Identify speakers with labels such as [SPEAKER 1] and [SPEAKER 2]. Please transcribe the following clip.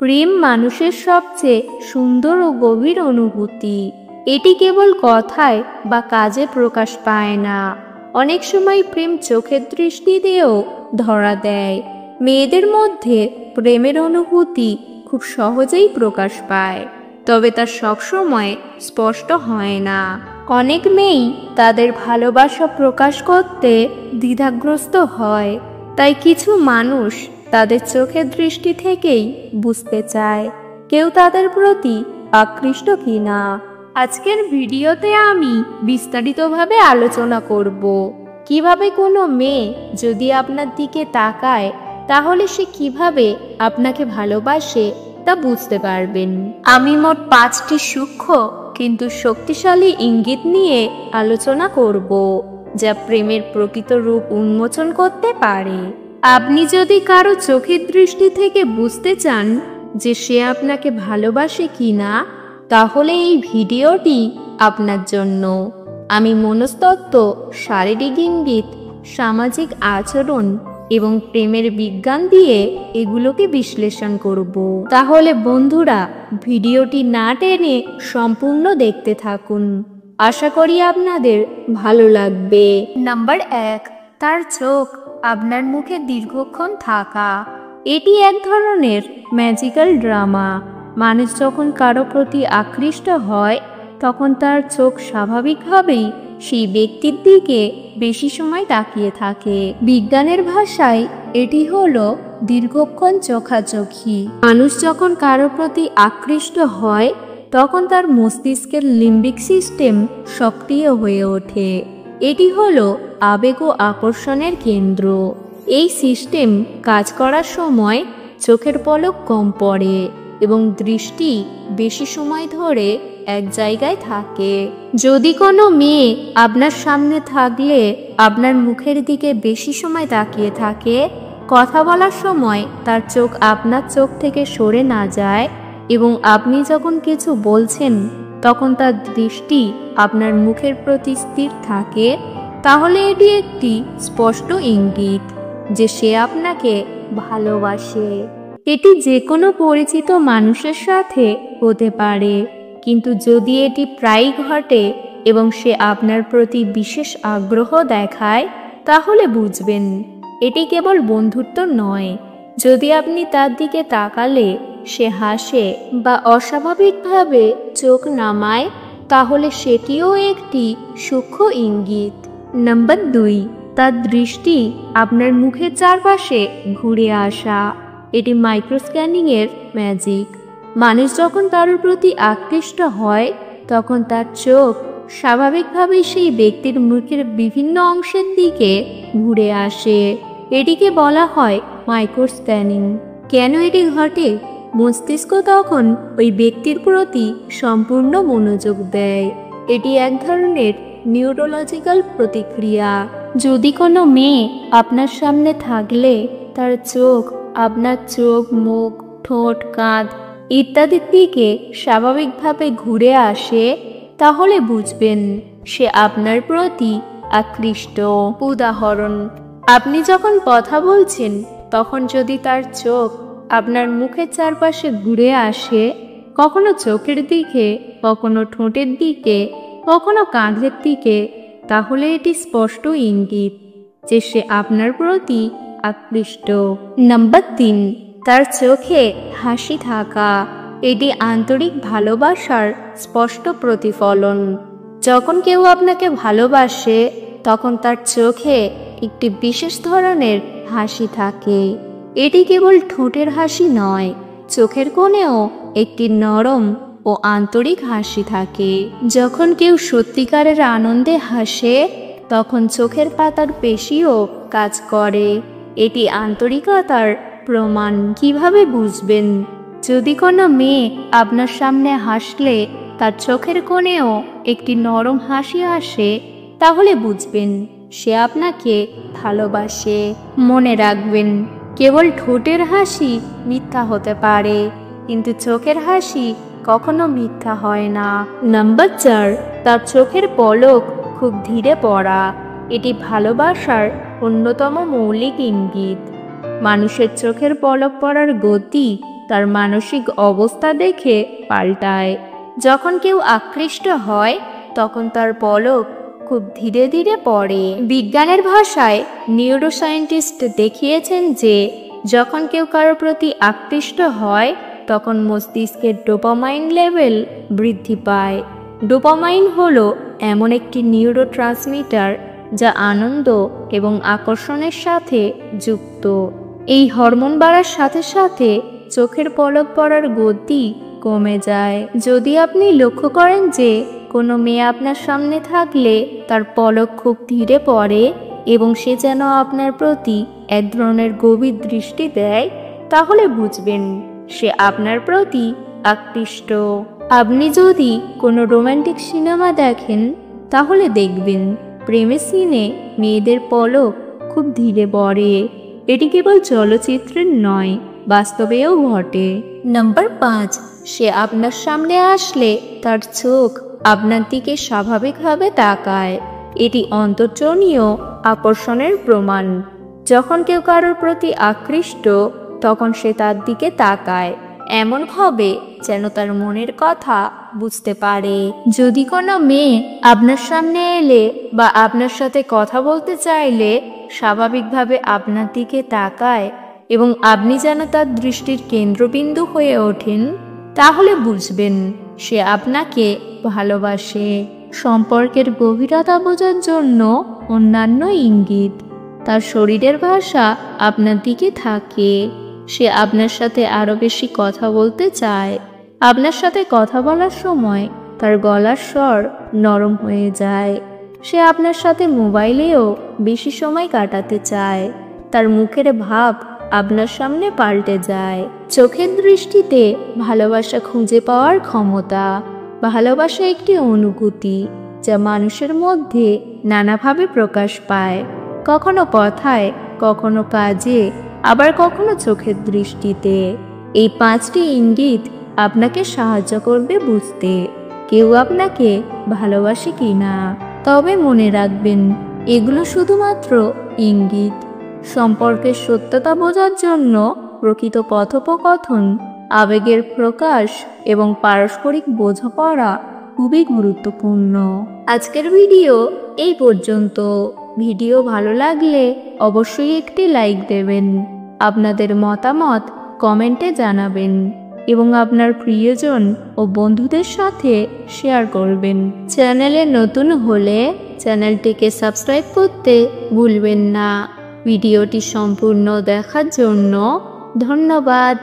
[SPEAKER 1] প্রেম মানুষের সবচেয়ে সুন্দর ও গভীর অনুভূতি। এটি কেবল কথায় বা কাজে প্রকাশ পায় না, অনেক সময় প্রেম চোখের দৃষ্টি দিয়েও ধরা দেয়। মেয়েদের মধ্যে প্রেমের অনুভূতি খুব সহজেই প্রকাশ পায়, তবে তা সবসময় স্পষ্ট হয় না। অনেক মেয়েই তাদের ভালোবাসা প্রকাশ করতে দ্বিধাগ্রস্ত হয়, তাই কিছু মানুষ তাদের চোখের দৃষ্টি থেকেই বুঝতে চায় কেউ তাদের প্রতি আকৃষ্ট কিনা। আজকের ভিডিওতে আমি বিস্তারিতভাবে আলোচনা করব কিভাবে কোনো মেয়ে যদি আপনার দিকে তাকায় তাহলে সে কিভাবে আপনাকে ভালোবাসে তা বুঝতে পারবেন। আমি মোট 5টি সূক্ষ্ম কিন্তু শক্তিশালী ইঙ্গিত নিয়ে আলোচনা করব, যা প্রেমের প্রকৃত রূপ উন্মোচন করতে পারে। আপনি যদি কারো চোখের দৃষ্টি থেকে বুঝতে চান যে সে আপনাকে ভালোবাসে কিনা, তাহলে এই ভিডিওটি আপনার জন্য। আমি মনস্তত্ত্ব, শারীরিক ইঙ্গিত, সামাজিক আচরণ এবং প্রেমের বিজ্ঞান দিয়ে এগুলোকে বিশ্লেষণ করব। তাহলে বন্ধুরা, ভিডিওটি না টেনে সম্পূর্ণ দেখতে থাকুন। আশা করি আপনাদের ভালো লাগবে। নাম্বার 1, তার চোখ আপনার মুখে দীর্ঘক্ষণ থাকা। এটি এক ধরনের ম্যাজিক্যাল ড্রামা। মানুষ যখন কারো প্রতি আকৃষ্ট হয় তখন তার চোখ স্বাভাবিকভাবেই সেই ব্যক্তির দিকে বেশি সময় তাকিয়ে থাকে। বিজ্ঞানের ভাষায় এটি হলো দীর্ঘক্ষণ চোখাচোখি। মানুষ যখন কারো প্রতি আকৃষ্ট হয় তখন তার মস্তিষ্কের লিম্বিক সিস্টেম সক্রিয় হয়ে ওঠে। এটি হলো আবেগ ও আকর্ষণের কেন্দ্র। এই সিস্টেম কাজ করার সময় চোখের পলক কম পড়ে এবং দৃষ্টি বেশি সময় ধরে এক জায়গায় থাকে। যদি কোনো মেয়ে আপনার সামনে থাকলে আপনার মুখের দিকে বেশি সময় তাকিয়ে থাকে, কথা বলার সময় তার চোখ আপনার চোখ থেকে সরে না যায় এবং আপনি যখন কিছু বলছেন তখন তার দৃষ্টি আপনার মুখের প্রতি স্থির থাকে, তাহলে এটি একটি স্পষ্ট ইঙ্গিত যে সে আপনাকে ভালোবাসে। এটি যে কোনো পরিচিত মানুষের সাথে হতে পারে, কিন্তু যদি এটি প্রায়ই ঘটে এবং সে আপনার প্রতি বিশেষ আগ্রহ দেখায়, তাহলে বুঝবেন এটি কেবল বন্ধুত্ব নয়। যদি আপনি তার দিকে তাকালে সে হাসে বা অস্বাভাবিকভাবে চোখ নামায়, তাহলে সেটিও একটি সূক্ষ্ম ইঙ্গিত। নাম্বার 2, তার দৃষ্টি আপনার মুখের চারপাশে ঘুরে আসা। এটি মাইক্রোস্ক্যানিংয়ের ম্যাজিক। মানুষ যখন কারোর প্রতি আকৃষ্ট হয় তখন তার চোখ স্বাভাবিকভাবেই সেই ব্যক্তির মুখের বিভিন্ন অংশের দিকে ঘুরে আসে। এটিকে বলা হয় মাইক্রোস্ক্যানিং। কেন এটি ঘটে? মস্তিষ্ক তখন ওই ব্যক্তির প্রতি সম্পূর্ণ মনোযোগ দেয়। এটি এক ধরনের নিউরোলজিক্যাল প্রতিক্রিয়া। যদি কোনো মেয়ে আপনার সামনে থাকলে তার চোখ আপনার চোখ, মুখ, ঠোঁট, কাঁধ ইত্যাদির দিকে স্বাভাবিকভাবে ঘুরে আসে, তাহলে বুঝবেন সে আপনার প্রতি আকৃষ্ট। উদাহরণ, আপনি যখন কথা বলছেন তখন যদি তার চোখ আপনার মুখের চারপাশে ঘুরে আসে, কখনো চোখের দিকে, কখনো ঠোঁটের দিকে, কখনো কাঁধের দিকে, তাহলে এটি স্পষ্ট ইঙ্গিত যে সে আপনার প্রতি আকৃষ্ট। নাম্বার 3, তার চোখে হাসি থাকা। এটি আন্তরিক ভালোবাসার স্পষ্ট প্রতিফলন। যখন কেউ আপনাকে ভালোবাসে তখন তার চোখে একটি বিশেষ ধরনের হাসি থাকে। এটি কেবল ঠোঁটের হাসি নয়, চোখের কোণেও একটি নরম ও আন্তরিক হাসি থাকে। যখন কেউ সত্যিকারের আনন্দে হাসে তখন চোখের পাতার পেশিও কাজ করে। এটি আন্তরিকতার প্রমাণ। কিভাবে বুঝবেন? যদি কোনো মেয়ে আপনার সামনে হাসলে তার চোখের কোণেও একটি নরম হাসি আসে, তাহলে বুঝবেন সে আপনাকে ভালোবাসে। মনে রাখবেন, কেবল ঠোঁটের হাসি মিথ্যা হতে পারে, কিন্তু চোখের হাসি কখনো মিথ্যা হয় না। নাম্বার 4, তার চোখের পলক খুব ধীরে পড়া। এটি ভালোবাসার অন্যতম মৌলিক ইঙ্গিত। মানুষের চোখের পলক পড়ার গতি তার মানসিক অবস্থা দেখে পাল্টায়। যখন কেউ আকৃষ্ট হয় তখন তার পলক খুব ধীরে ধীরে পড়ে। বিজ্ঞানের ভাষায় নিউরোসায়েন্টিস্ট দেখিয়েছেন যে যখন কেউ কারোর প্রতি আকৃষ্ট হয় তখন মস্তিষ্কের ডোপামাইন লেভেল বৃদ্ধি পায়। ডোপামাইন হলো এমন একটি নিউরোট্রান্সমিটার যা আনন্দ এবং আকর্ষণের সাথে যুক্ত। এই হরমোন বাড়ার সাথে সাথে চোখের পলক পড়ার গতি কমে যায়। যদি আপনি লক্ষ্য করেন যে কোনো মেয়ে আপনার সামনে থাকলে তার পলক খুব ধীরে পড়ে এবং সে যেন আপনার প্রতি এক ধরনের গভীর দৃষ্টি দেয়, তাহলে বুঝবেন সে আপনার প্রতি আকৃষ্ট। আপনি যদি কোনো রোমান্টিক সিনেমা দেখেন তাহলে দেখবেন প্রেমের সিনে মেয়েদের পলক খুব ধীরে পড়ে। এটি কেবল চলচ্চিত্রের নয়, বাস্তবেও ঘটে। নাম্বার 5, সে আপনার সামনে আসলে তার চোখ আপনার দিকে স্বাভাবিকভাবে তাকায়। এটি অন্তর্জনীয় আকর্ষণের প্রমাণ। যখন কেউ কারোর প্রতি আকৃষ্ট তখন সে তার দিকে তাকায় এমনভাবে যেন তার মনের কথা বুঝতে পারে। যদি কোনো মেয়ে আপনার সামনে এলে বা আপনার সাথে কথা বলতে চাইলে স্বাভাবিকভাবে আপনার দিকে তাকায় এবং আপনি যেন তার দৃষ্টির কেন্দ্রবিন্দু হয়ে ওঠেন, তাহলে বুঝবেন সে আপনাকে ভালোবাসে। সম্পর্কের গভীরতা বোঝার জন্য অন্যান্য ইঙ্গিত। তার শরীরের ভাষা আপনার দিকে থাকে। সে আপনার সাথে আরো বেশি কথা বলতে চায়। আপনার সাথে কথা বলার সময় তার গলার স্বর নরম হয়ে যায়। সে আপনার সাথে মোবাইলেও বেশি সময় কাটাতে চায়। তার মুখের ভাব আপনার সামনে পাল্টে যায়। চোখের দৃষ্টিতে ভালোবাসা খুঁজে পাওয়ার ক্ষমতা। ভালোবাসা একটি অনুভূতি যা মানুষের মধ্যে নানাভাবে প্রকাশ পায়, কখনো কথায়, কখনো কাজে, আবার কখনো চোখের দৃষ্টিতে। এই 5টি ইঙ্গিত আপনাকে সাহায্য করবে বুঝতে কেউ আপনাকে ভালোবাসে কিনা। তবে মনে রাখবেন, এগুলো শুধুমাত্র ইঙ্গিত। সম্পর্কের সত্যতা বোঝার জন্য প্রকৃত কথোপকথন, আবেগের প্রকাশ এবং পারস্পরিক বোঝাপড়া খুবই গুরুত্বপূর্ণ। আজকের ভিডিও এই পর্যন্ত। ভিডিও ভালো লাগলে অবশ্যই একটি লাইক দেবেন। আপনাদের মতামত কমেন্টে জানাবেন এবং আপনার প্রিয়জন ও বন্ধুদের সাথে শেয়ার করবেন। চ্যানেলে নতুন হলে চ্যানেলটিকে সাবস্ক্রাইব করতে ভুলবেন না। ভিডিওটি সম্পূর্ণ দেখার জন্য ধন্যবাদ।